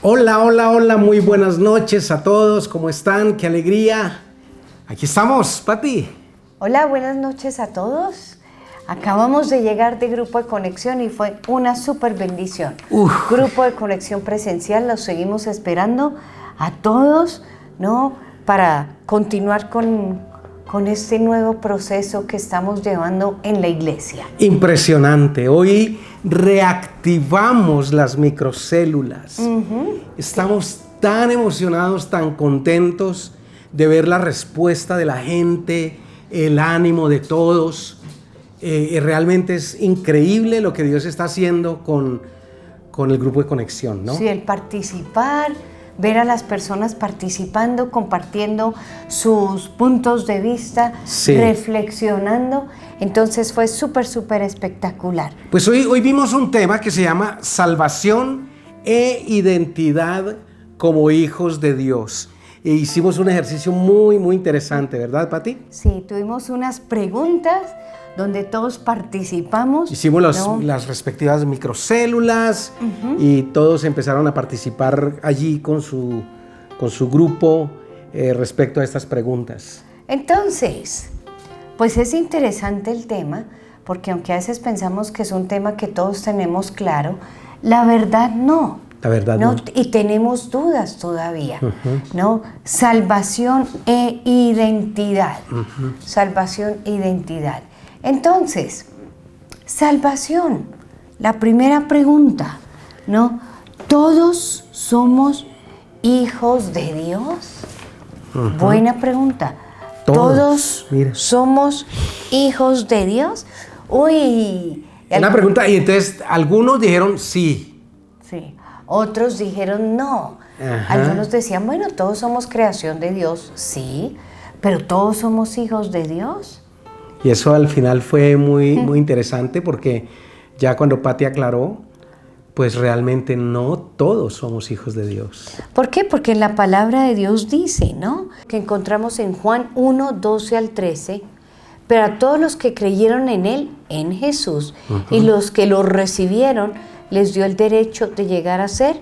Hola, hola, hola, muy buenas noches a todos, ¿cómo están? ¡Qué alegría! Aquí estamos, Pati. Hola, buenas noches a todos. Acabamos de llegar de Grupo de Conexión y fue una súper bendición. Grupo de Conexión presencial, los seguimos esperando a todos, ¿no? Para continuar con este nuevo proceso que estamos llevando en la iglesia. Impresionante. Hoy reactivamos las microcélulas. Estamos tan emocionados, tan contentos de ver la respuesta de la gente, el ánimo de todos. Realmente es increíble lo que Dios está haciendo con el Grupo de Conexión, ¿no? Sí, el participar, ver a las personas participando, compartiendo sus puntos de vista, sí, reflexionando. Entonces fue súper espectacular. Pues hoy vimos un tema que se llama salvación e identidad como hijos de Dios. E hicimos un ejercicio muy interesante, ¿verdad, Pati? Sí, tuvimos unas preguntas donde todos participamos. Hicimos las respectivas microcélulas y todos empezaron a participar allí con su grupo respecto a estas preguntas. Entonces, pues es interesante el tema, porque aunque a veces pensamos que es un tema que todos tenemos claro, la verdad no. La verdad no. Y tenemos dudas todavía, ¿no? Salvación e identidad. Salvación e identidad. Entonces, salvación, la primera pregunta, ¿no? ¿Todos somos hijos de Dios? Buena pregunta. ¿Todos somos hijos de Dios? Uy. Una pregunta, y entonces algunos dijeron sí. Sí, otros dijeron no. Algunos decían, bueno, todos somos creación de Dios, sí, pero ¿todos somos hijos de Dios? Y eso al final fue muy interesante, porque ya cuando Pati aclaró, pues realmente no todos somos hijos de Dios. ¿Por qué? Porque en la palabra de Dios dice, ¿no? Que encontramos en Juan 1, 12 al 13, pero a todos los que creyeron en Él, en Jesús, y los que lo recibieron, les dio el derecho de llegar a ser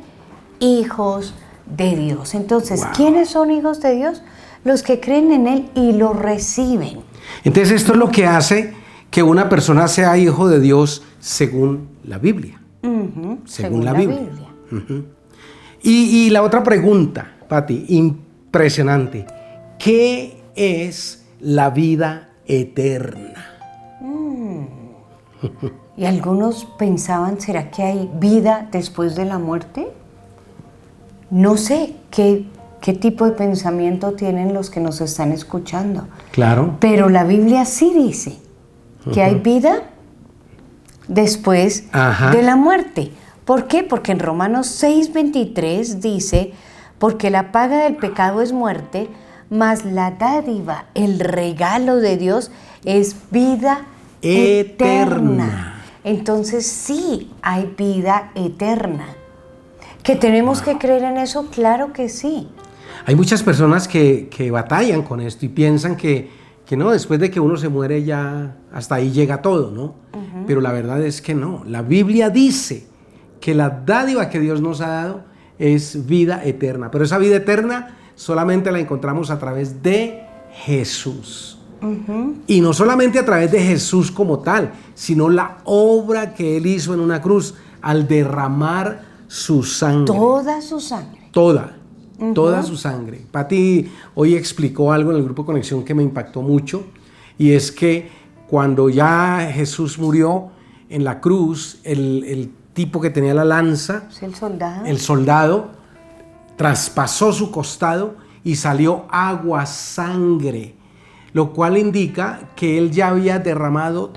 hijos de Dios. Entonces, ¿quiénes son hijos de Dios? Los que creen en Él y lo reciben. Entonces, esto es lo que hace que una persona sea hijo de Dios según la Biblia. Según la Biblia. Y la otra pregunta, Pati, impresionante. ¿Qué es la vida eterna? Y algunos pensaban, ¿será que hay vida después de la muerte? No sé qué tipo de pensamiento tienen los que nos están escuchando. Claro. Pero la Biblia sí dice que hay vida después de la muerte. ¿Por qué? Porque en Romanos 6:23 dice, porque la paga del pecado es muerte, mas la dádiva, el regalo de Dios es vida eterna. Entonces sí hay vida eterna. ¿Que tenemos que creer en eso? Claro que sí. Hay muchas personas que batallan con esto y piensan que no, después de que uno se muere ya hasta ahí llega todo, ¿no? Pero la verdad es que no. La Biblia dice que la dádiva que Dios nos ha dado es vida eterna. Pero esa vida eterna solamente la encontramos a través de Jesús. Y no solamente a través de Jesús como tal, sino la obra que Él hizo en una cruz al derramar su sangre. Toda su sangre. Toda su sangre. Pati hoy explicó algo en el Grupo Conexión que me impactó mucho, y es que cuando ya Jesús murió en la cruz, el tipo que tenía la lanza, el soldado, traspasó su costado y salió agua, sangre, lo cual indica que él ya había derramado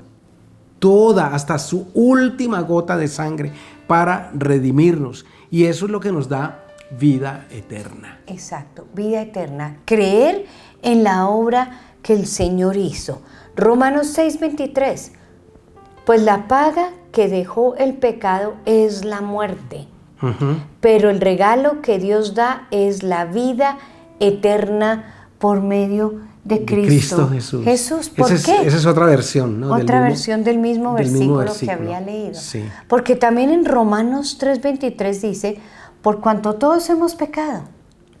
toda, hasta su última gota de sangre para redimirnos, y eso es lo que nos da vida eterna. Exacto, vida eterna. Creer en la obra que el Señor hizo. Romanos 6:23. Pues la paga que dejó el pecado es la muerte. Pero el regalo que Dios da es la vida eterna por medio de Cristo Jesús. ¿Por qué? Esa es otra versión, ¿no? Otra versión del mismo versículo que había leído. Sí. Porque también en Romanos 3:23 dice, por cuanto todos hemos pecado.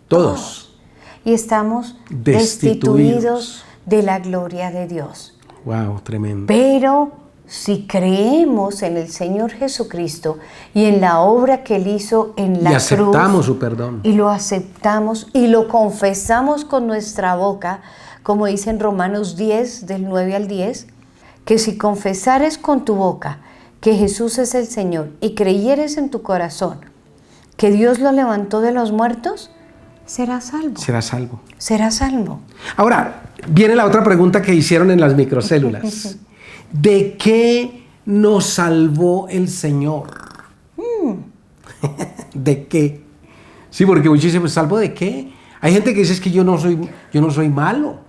Todos. Y estamos destituidos de la gloria de Dios. Wow, tremendo. Pero si creemos en el Señor Jesucristo y en la obra que Él hizo en la Y cruz, aceptamos su perdón. y lo aceptamos y lo confesamos con nuestra boca, como dice en Romanos 10, del 9 al 10, que si confesares con tu boca que Jesús es el Señor y creyeres en tu corazón que Dios lo levantó de los muertos, serás salvo. Será salvo. Serás salvo. Ahora, viene la otra pregunta que hicieron en las microcélulas. ¿De qué nos salvó el Señor? ¿De qué? Sí, porque muchos dicen, pues, ¿salvo de qué? Hay gente que dice es que yo no soy malo.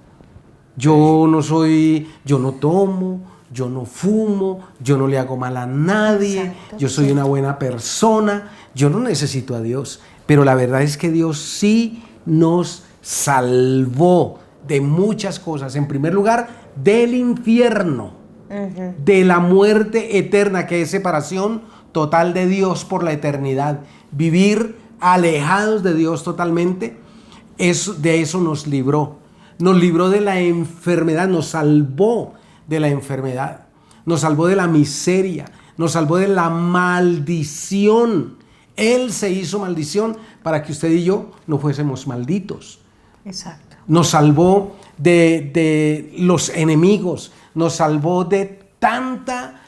Yo no tomo, yo no fumo, yo no le hago mal a nadie, Exacto, yo soy una buena persona, yo no necesito a Dios. Pero la verdad es que Dios sí nos salvó de muchas cosas. En primer lugar, del infierno, de la muerte eterna, que es separación total de Dios por la eternidad. Vivir alejados de Dios totalmente, de eso nos libró. Nos libró de la enfermedad, nos salvó de la enfermedad, nos salvó de la miseria, nos salvó de la maldición. Él se hizo maldición para que usted y yo no fuésemos malditos. Exacto. Nos salvó de los enemigos, nos salvó de tanta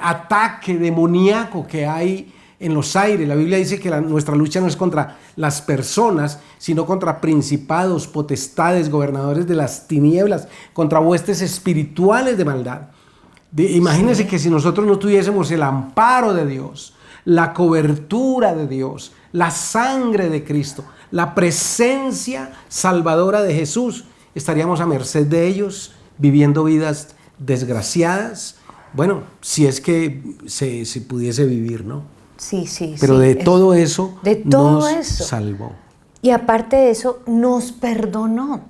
ataque demoníaco que hay en los aires. La Biblia dice que nuestra lucha no es contra las personas, sino contra principados, potestades, gobernadores de las tinieblas, contra huestes espirituales de maldad. Imagínense que si nosotros no tuviésemos el amparo de Dios, la cobertura de Dios, la sangre de Cristo, la presencia salvadora de Jesús, estaríamos a merced de ellos, viviendo vidas desgraciadas. Bueno, si es que se pudiese vivir, ¿no? Sí, sí, pero sí. de todo eso nos eso. salvó. Y aparte de eso, nos perdonó.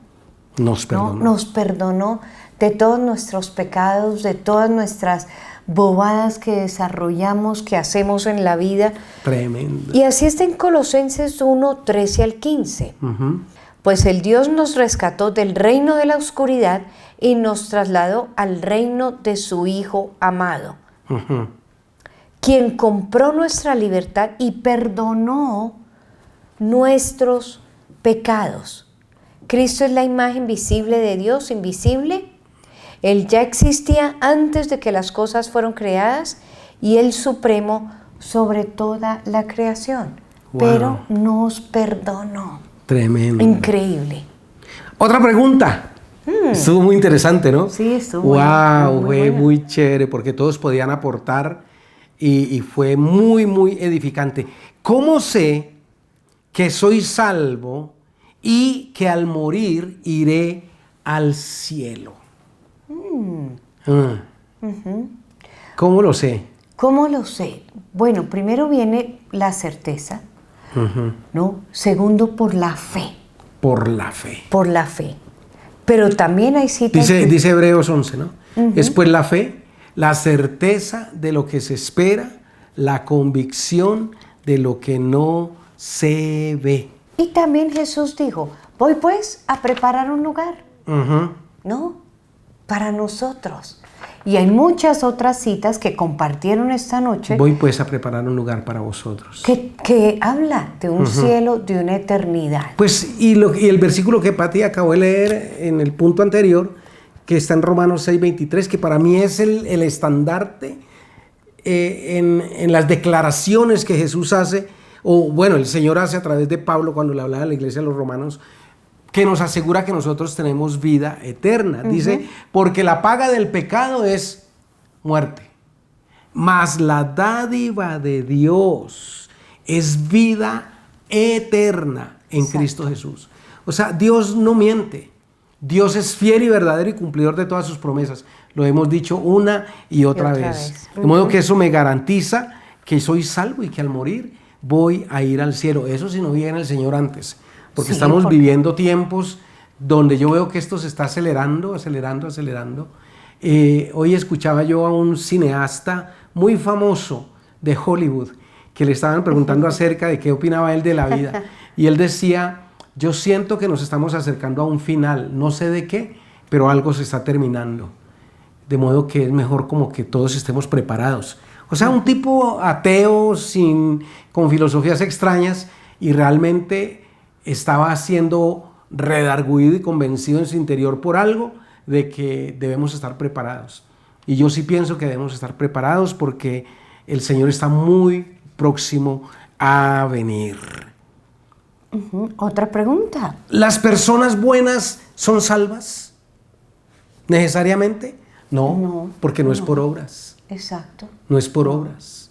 Nos perdonó. ¿No? Nos perdonó de todos nuestros pecados, de todas nuestras bobadas que desarrollamos, que hacemos en la vida. Tremendo. Y así está en Colosenses 1, 13 al 15. Pues el Dios nos rescató del reino de la oscuridad y nos trasladó al reino de su Hijo amado, quien compró nuestra libertad y perdonó nuestros pecados. Cristo es la imagen visible de Dios, invisible. Él ya existía antes de que las cosas fueron creadas y el supremo sobre toda la creación. Wow. Pero nos perdonó. Tremendo. Increíble. Otra pregunta. Estuvo muy interesante, ¿no? Sí, estuvo. Wow, fue muy chévere porque todos podían aportar y fue muy, muy edificante. ¿Cómo sé que soy salvo y que al morir iré al cielo? ¿Cómo lo sé? ¿Cómo lo sé? Bueno, primero viene la certeza, ¿no? Segundo, por la fe. Por la fe. Por la fe. Pero también hay citas... Dice Hebreos 11, ¿no? Es pues la fe, la certeza de lo que se espera, la convicción de lo que no se ve. Y también Jesús dijo, voy pues a preparar un lugar, ¿no? Para nosotros. Y hay muchas otras citas que compartieron esta noche. Voy pues a preparar un lugar para vosotros. Que habla de un cielo, de una eternidad. Pues, y el versículo que Pati acabó de leer en el punto anterior, que está en Romanos 6:23, que para mí es el estandarte en las declaraciones que Jesús hace, o bueno, el Señor hace a través de Pablo cuando le hablaba a la iglesia de los romanos, que nos asegura que nosotros tenemos vida eterna. Dice, porque la paga del pecado es muerte, mas la dádiva de Dios es vida eterna en Cristo Jesús. O sea, Dios no miente. Dios es fiel y verdadero y cumplidor de todas sus promesas. Lo hemos dicho una y otra vez. De modo que eso me garantiza que soy salvo y que al morir voy a ir al cielo. Eso si no viene el Señor antes. Porque estamos viviendo tiempos donde yo veo que esto se está acelerando. Hoy escuchaba yo a un cineasta muy famoso de Hollywood que le estaban preguntando acerca de qué opinaba él de la vida. Y él decía, yo siento que nos estamos acercando a un final, no sé de qué, pero algo se está terminando. De modo que es mejor como que todos estemos preparados. O sea, un tipo ateo, con filosofías extrañas, y realmente estaba siendo redarguido y convencido en su interior por algo de que debemos estar preparados. Y yo sí pienso que debemos estar preparados porque el Señor está muy próximo a venir. Otra pregunta. ¿Las personas buenas son salvas? ¿Necesariamente? No, porque no es por obras. Exacto. No es por obras.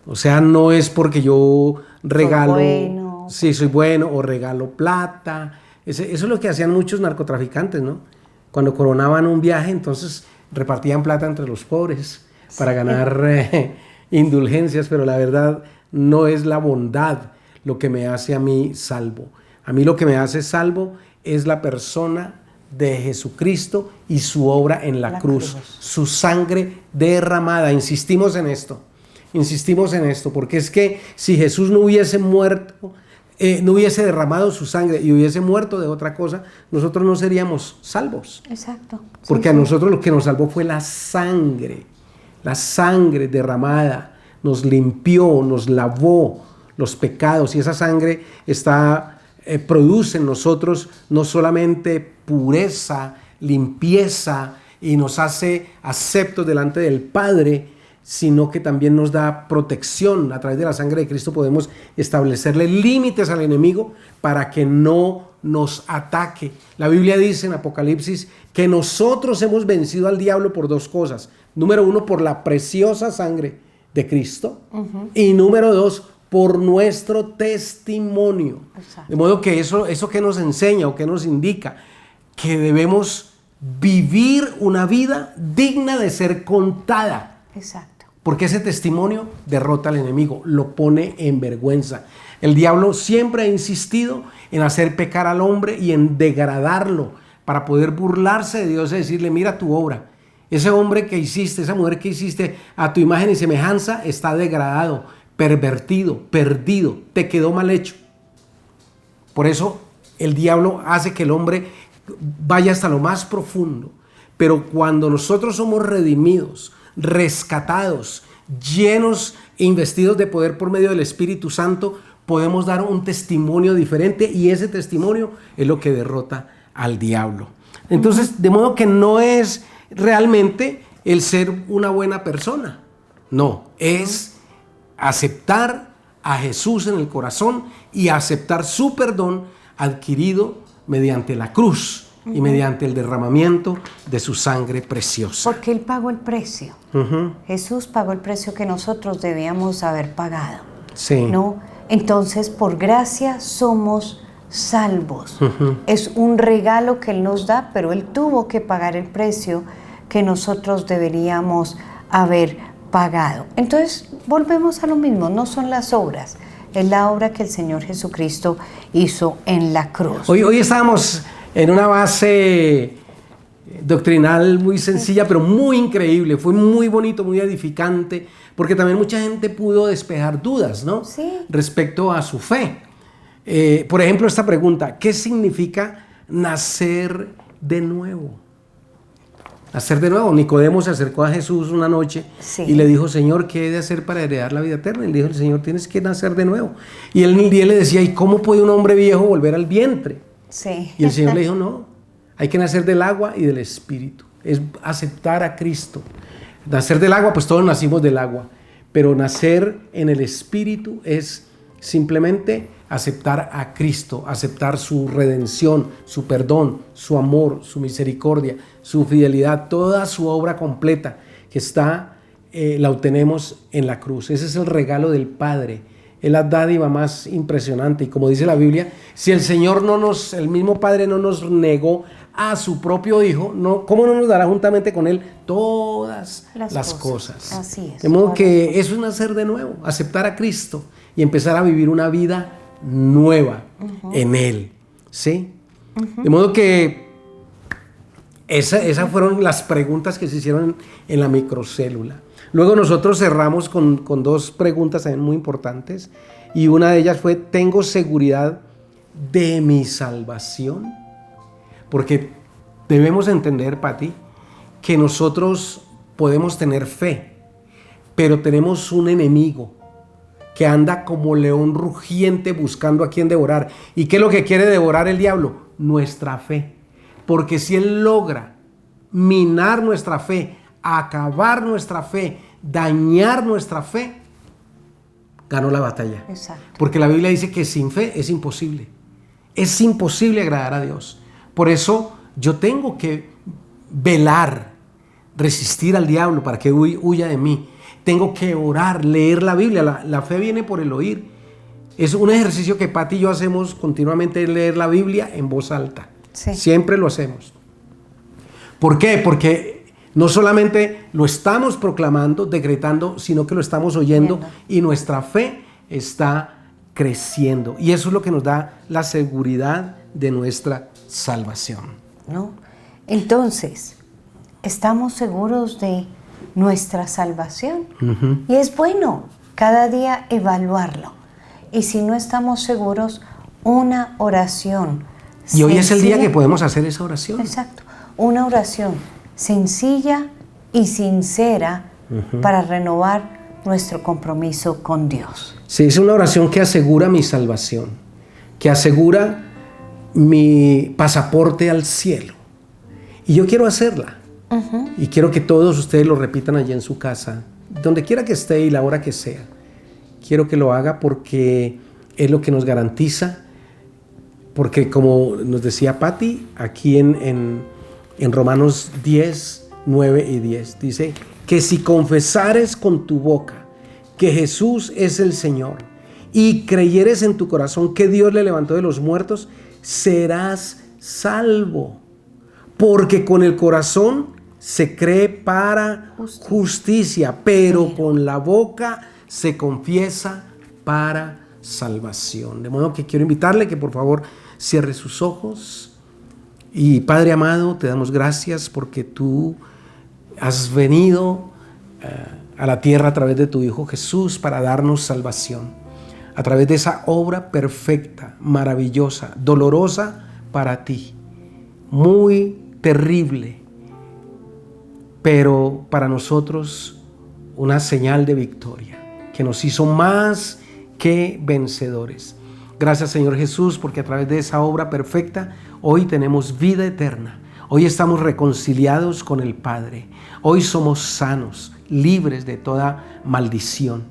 O sea, no es porque yo regalo, soy bueno o regalo plata. Eso es lo que hacían muchos narcotraficantes, ¿no? Cuando coronaban un viaje, entonces repartían plata entre los pobres para ganar indulgencias, pero la verdad no es la bondad lo que me hace a mí salvo. A mí lo que me hace salvo es la persona de Jesucristo y su obra en la cruz, su sangre derramada. Insistimos en esto, porque es que si Jesús no hubiese muerto, no hubiese derramado su sangre y hubiese muerto de otra cosa, nosotros no seríamos salvos. Exacto. Porque a nosotros lo que nos salvó fue la sangre derramada, nos limpió, nos lavó los pecados, y esa sangre produce en nosotros no solamente pureza, limpieza, y nos hace aceptos delante del Padre, sino que también nos da protección. A través de la sangre de Cristo podemos establecerle límites al enemigo para que no nos ataque. La Biblia dice en Apocalipsis que nosotros hemos vencido al diablo por dos cosas. Número uno, por la preciosa sangre de Cristo, y número dos, por nuestro testimonio. Exacto. De modo que eso que nos enseña o que nos indica que debemos vivir una vida digna de ser contada. Exacto. Porque ese testimonio derrota al enemigo, lo pone en vergüenza. El diablo siempre ha insistido en hacer pecar al hombre y en degradarlo para poder burlarse de Dios y decirle, mira tu obra. Ese hombre que hiciste, esa mujer que hiciste a tu imagen y semejanza está degradado, pervertido, perdido, te quedó mal hecho. Por eso el diablo hace que el hombre vaya hasta lo más profundo. Pero cuando nosotros somos redimidos, rescatados, llenos e investidos de poder por medio del Espíritu Santo, podemos dar un testimonio diferente, y ese testimonio es lo que derrota al diablo. Entonces, de modo que no es realmente el ser una buena persona, no, es aceptar a Jesús en el corazón y aceptar su perdón adquirido mediante la cruz y mediante el derramamiento de su sangre preciosa. Porque Él pagó el precio. Jesús pagó el precio que nosotros debíamos haber pagado. Sí. ¿No? Entonces, por gracia somos salvos. Es un regalo que Él nos da, pero Él tuvo que pagar el precio que nosotros deberíamos haber pagado. Entonces, volvemos a lo mismo, no son las obras, es la obra que el Señor Jesucristo hizo en la cruz. Hoy estábamos en una base doctrinal muy sencilla, pero muy increíble. Fue muy bonito, muy edificante, porque también mucha gente pudo despejar dudas, ¿no? Sí. Respecto a su fe. Por ejemplo, esta pregunta: ¿qué significa nacer de nuevo? Nacer de nuevo. Nicodemo se acercó a Jesús una noche y le dijo: Señor, ¿qué he de hacer para heredar la vida eterna? Y le dijo el Señor: tienes que nacer de nuevo. Y él le decía: ¿y cómo puede un hombre viejo volver al vientre? Sí. Y el Señor le dijo: no, hay que nacer del agua y del Espíritu. Es aceptar a Cristo. Nacer del agua, pues todos nacimos del agua, pero nacer en el Espíritu es simplemente aceptar a Cristo, aceptar su redención, su perdón, su amor, su misericordia, su fidelidad, toda su obra completa que está, la obtenemos en la cruz. Ese es el regalo del Padre, es la dádiva más impresionante. Y como dice la Biblia, si el Señor el mismo Padre no nos negó a su propio Hijo, ¿cómo no nos dará juntamente con Él todas las cosas? Así es. De modo que eso es nacer de nuevo, aceptar a Cristo y empezar a vivir una vida nueva en Él, ¿sí? De modo que esas fueron las preguntas que se hicieron en la microcélula. Luego nosotros cerramos con dos preguntas también muy importantes. Y una de ellas fue, ¿tengo seguridad de mi salvación? Porque debemos entender, Pati, que nosotros podemos tener fe, pero tenemos un enemigo que anda como león rugiente buscando a quien devorar. ¿Y qué es lo que quiere devorar el diablo? Nuestra fe. Porque si él logra minar nuestra fe, acabar nuestra fe, dañar nuestra fe, ganó la batalla. Exacto. Porque la Biblia dice que sin fe es imposible. Es imposible agradar a Dios. Por eso yo tengo que velar, resistir al diablo para que huya de mí. Tengo que orar, leer la Biblia. La fe viene por el oír. Es un ejercicio que Pati y yo hacemos continuamente, leer la Biblia en voz alta. Sí. Siempre lo hacemos. ¿Por qué? Porque no solamente lo estamos proclamando, decretando, sino que lo estamos oyendo y nuestra fe está creciendo. Y eso es lo que nos da la seguridad de nuestra salvación. ¿No? Entonces, estamos seguros de nuestra salvación. Y es bueno cada día evaluarlo. Y si no estamos seguros, una oración. Y hoy es el día sencilla, que podemos hacer esa oración. Exacto. Una oración sencilla y sincera para renovar nuestro compromiso con Dios. Sí, es una oración que asegura mi salvación, que asegura mi pasaporte al cielo. Y yo quiero hacerla. Y quiero que todos ustedes lo repitan allí en su casa, donde quiera que esté y la hora que sea. Quiero que lo haga porque es lo que nos garantiza. Porque como nos decía Pati, aquí en Romanos 10, 9 y 10, dice que si confesares con tu boca que Jesús es el Señor y creyeres en tu corazón que Dios le levantó de los muertos, serás salvo. Porque con el corazón se cree para justicia, pero con la boca se confiesa para salvación. De modo que quiero invitarle que por favor cierre sus ojos. Y Padre amado, te damos gracias porque tú has venido a la tierra a través de tu Hijo Jesús para darnos salvación. A través de esa obra perfecta, maravillosa, dolorosa para ti, muy terrible, pero para nosotros una señal de victoria que nos hizo más que vencedores. Gracias, Señor Jesús, porque a través de esa obra perfecta hoy tenemos vida eterna. Hoy estamos reconciliados con el Padre. Hoy somos sanos, libres de toda maldición.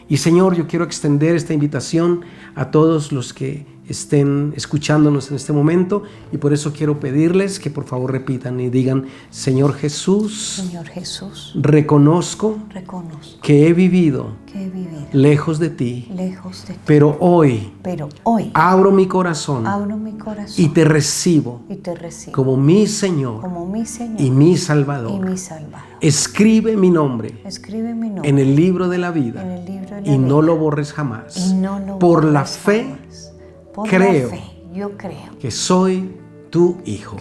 Y Señor, yo quiero extender esta invitación a todos los que estén escuchándonos en este momento, y por eso quiero pedirles que por favor repitan y digan: Señor Jesús, reconozco que he vivido lejos de ti, pero hoy abro mi corazón y te recibo como mi Señor y mi Salvador. Escribe mi nombre en el libro de la vida y no lo borres jamás. Por la fe creo que soy tu hijo.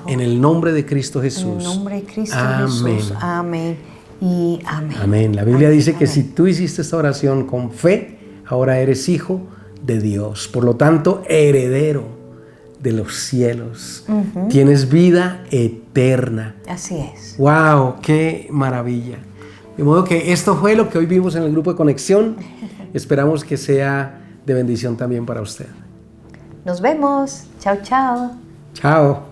En el nombre de Cristo Jesús. Amén. Amén y amén. Amén. La Biblia dice que si tú hiciste esta oración con fe, ahora eres hijo de Dios. Por lo tanto, heredero de los cielos. Tienes vida eterna. Así es. ¡Wow! ¡Qué maravilla! De modo que esto fue lo que hoy vimos en el grupo de conexión. Esperamos que sea de bendición también para usted. Nos vemos. Chao, chao. Chao.